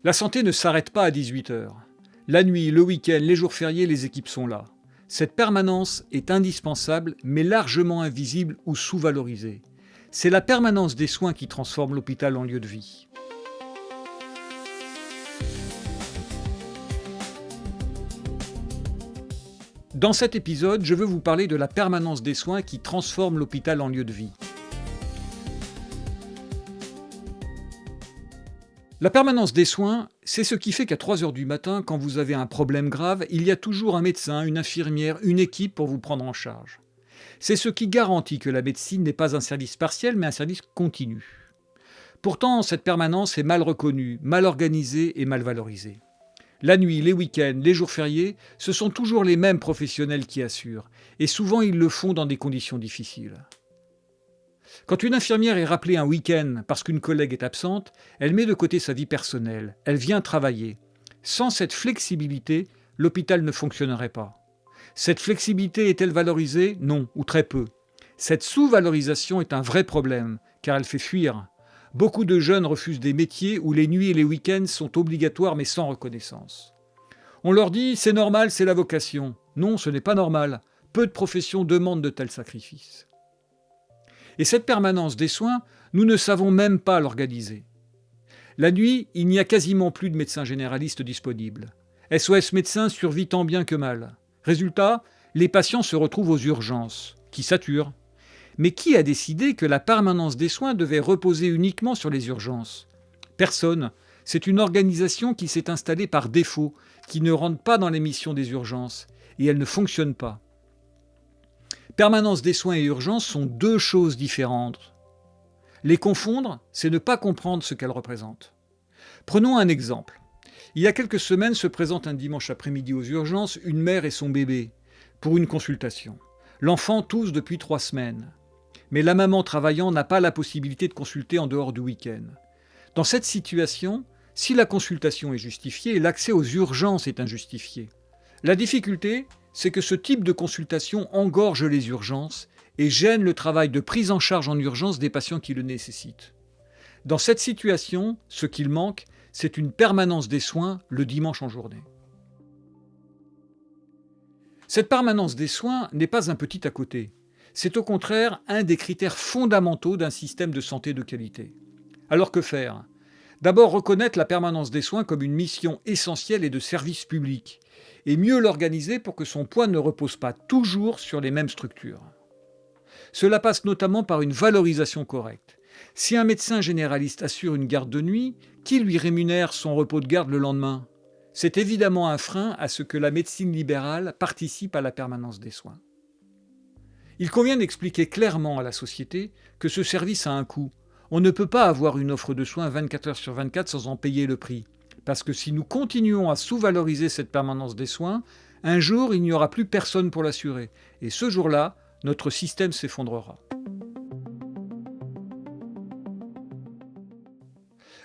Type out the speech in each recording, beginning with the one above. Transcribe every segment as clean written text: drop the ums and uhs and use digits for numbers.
La santé ne s'arrête pas à 18 heures. La nuit, le week-end, les jours fériés, les équipes sont là. Cette permanence est indispensable, mais largement invisible ou sous-valorisée. C'est la permanence des soins qui transforme l'hôpital en lieu de vie. Dans cet épisode, je veux vous parler de la permanence des soins qui transforme l'hôpital en lieu de vie. La permanence des soins, c'est ce qui fait qu'à 3 heures du matin, quand vous avez un problème grave, il y a toujours un médecin, une infirmière, une équipe pour vous prendre en charge. C'est ce qui garantit que la médecine n'est pas un service partiel, mais un service continu. Pourtant, cette permanence est mal reconnue, mal organisée et mal valorisée. La nuit, les week-ends, les jours fériés, ce sont toujours les mêmes professionnels qui assurent, et souvent ils le font dans des conditions difficiles. Quand une infirmière est rappelée un week-end parce qu'une collègue est absente, elle met de côté sa vie personnelle, elle vient travailler. Sans cette flexibilité, l'hôpital ne fonctionnerait pas. Cette flexibilité est-elle valorisée? Non, ou très peu. Cette sous-valorisation est un vrai problème, car elle fait fuir. Beaucoup de jeunes refusent des métiers où les nuits et les week-ends sont obligatoires mais sans reconnaissance. On leur dit « c'est normal, c'est la vocation ». Non, ce n'est pas normal. Peu de professions demandent de tels sacrifices. Et cette permanence des soins, nous ne savons même pas l'organiser. La nuit, il n'y a quasiment plus de médecins généralistes disponibles. SOS médecins survit tant bien que mal. Résultat, les patients se retrouvent aux urgences, qui saturent. Mais qui a décidé que la permanence des soins devait reposer uniquement sur les urgences? Personne. C'est une organisation qui s'est installée par défaut, qui ne rentre pas dans les missions des urgences, et elle ne fonctionne pas. Permanence des soins et urgences sont deux choses différentes. Les confondre, c'est ne pas comprendre ce qu'elles représentent. Prenons un exemple. Il y a quelques semaines se présente un dimanche après-midi aux urgences une mère et son bébé pour une consultation. L'enfant tousse depuis 3 semaines. Mais la maman travaillant n'a pas la possibilité de consulter en dehors du week-end. Dans cette situation, si la consultation est justifiée, l'accès aux urgences est injustifié. La difficulté, c'est que ce type de consultation engorge les urgences et gêne le travail de prise en charge en urgence des patients qui le nécessitent. Dans cette situation, ce qu'il manque, c'est une permanence des soins le dimanche en journée. Cette permanence des soins n'est pas un petit à côté. C'est au contraire un des critères fondamentaux d'un système de santé de qualité. Alors que faire? D'abord reconnaître la permanence des soins comme une mission essentielle et de service public, et mieux l'organiser pour que son poids ne repose pas toujours sur les mêmes structures. Cela passe notamment par une valorisation correcte. Si un médecin généraliste assure une garde de nuit, qui lui rémunère son repos de garde le lendemain? C'est évidemment un frein à ce que la médecine libérale participe à la permanence des soins. Il convient d'expliquer clairement à la société que ce service a un coût. On ne peut pas avoir une offre de soins 24 heures sur 24 sans en payer le prix. Parce que si nous continuons à sous-valoriser cette permanence des soins, un jour, il n'y aura plus personne pour l'assurer. Et ce jour-là, notre système s'effondrera.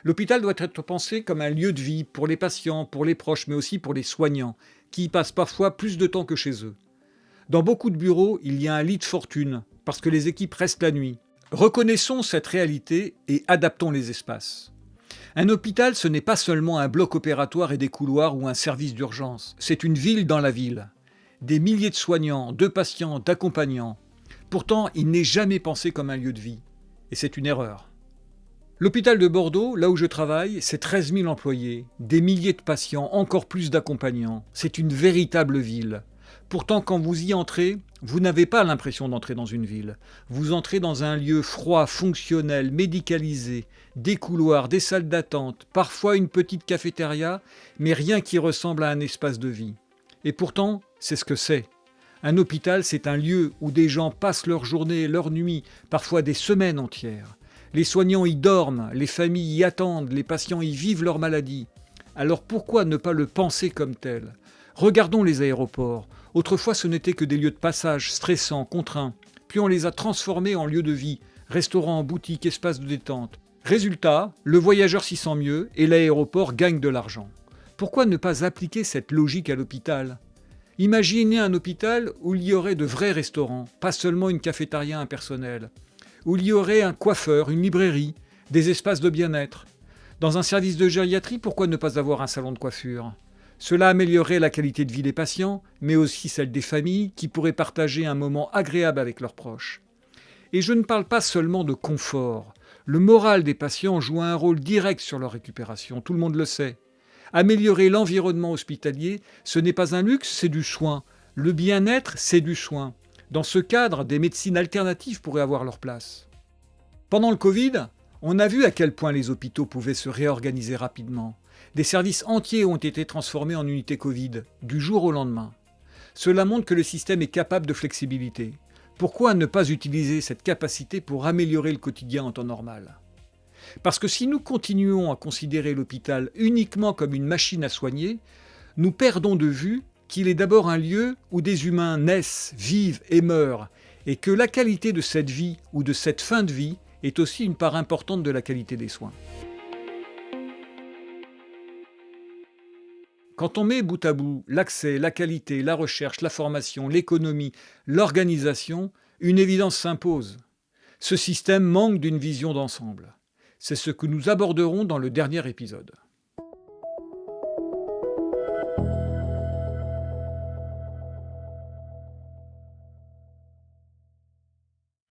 L'hôpital doit être pensé comme un lieu de vie pour les patients, pour les proches, mais aussi pour les soignants, qui y passent parfois plus de temps que chez eux. Dans beaucoup de bureaux, il y a un lit de fortune, parce que les équipes restent la nuit. Reconnaissons cette réalité et adaptons les espaces. Un hôpital, ce n'est pas seulement un bloc opératoire et des couloirs ou un service d'urgence. C'est une ville dans la ville. Des milliers de soignants, de patients, d'accompagnants. Pourtant, il n'est jamais pensé comme un lieu de vie. Et c'est une erreur. L'hôpital de Bordeaux, là où je travaille, c'est 13 000 employés, des milliers de patients, encore plus d'accompagnants. C'est une véritable ville. Pourtant, quand vous y entrez, vous n'avez pas l'impression d'entrer dans une ville. Vous entrez dans un lieu froid, fonctionnel, médicalisé, des couloirs, des salles d'attente, parfois une petite cafétéria, mais rien qui ressemble à un espace de vie. Et pourtant, c'est ce que c'est. Un hôpital, c'est un lieu où des gens passent leur journée, leur nuit, parfois des semaines entières. Les soignants y dorment, les familles y attendent, les patients y vivent leur maladie. Alors pourquoi ne pas le penser comme tel ? Regardons les aéroports. Autrefois, ce n'étaient que des lieux de passage, stressants, contraints. Puis on les a transformés en lieux de vie, restaurants, boutiques, espaces de détente. Résultat, le voyageur s'y sent mieux et l'aéroport gagne de l'argent. Pourquoi ne pas appliquer cette logique à l'hôpital ? Imaginez un hôpital où il y aurait de vrais restaurants, pas seulement une cafétéria impersonnelle, où il y aurait un coiffeur, une librairie, des espaces de bien-être. Dans un service de gériatrie, pourquoi ne pas avoir un salon de coiffure? Cela améliorerait la qualité de vie des patients, mais aussi celle des familles qui pourraient partager un moment agréable avec leurs proches. Et je ne parle pas seulement de confort. Le moral des patients joue un rôle direct sur leur récupération, tout le monde le sait. Améliorer l'environnement hospitalier, ce n'est pas un luxe, c'est du soin. Le bien-être, c'est du soin. Dans ce cadre, des médecines alternatives pourraient avoir leur place. Pendant le Covid, on a vu à quel point les hôpitaux pouvaient se réorganiser rapidement. Des services entiers ont été transformés en unités Covid, du jour au lendemain. Cela montre que le système est capable de flexibilité. Pourquoi ne pas utiliser cette capacité pour améliorer le quotidien en temps normal? Parce que si nous continuons à considérer l'hôpital uniquement comme une machine à soigner, nous perdons de vue qu'il est d'abord un lieu où des humains naissent, vivent et meurent, et que la qualité de cette vie ou de cette fin de vie est aussi une part importante de la qualité des soins. Quand on met bout à bout l'accès, la qualité, la recherche, la formation, l'économie, l'organisation, une évidence s'impose. Ce système manque d'une vision d'ensemble. C'est ce que nous aborderons dans le dernier épisode.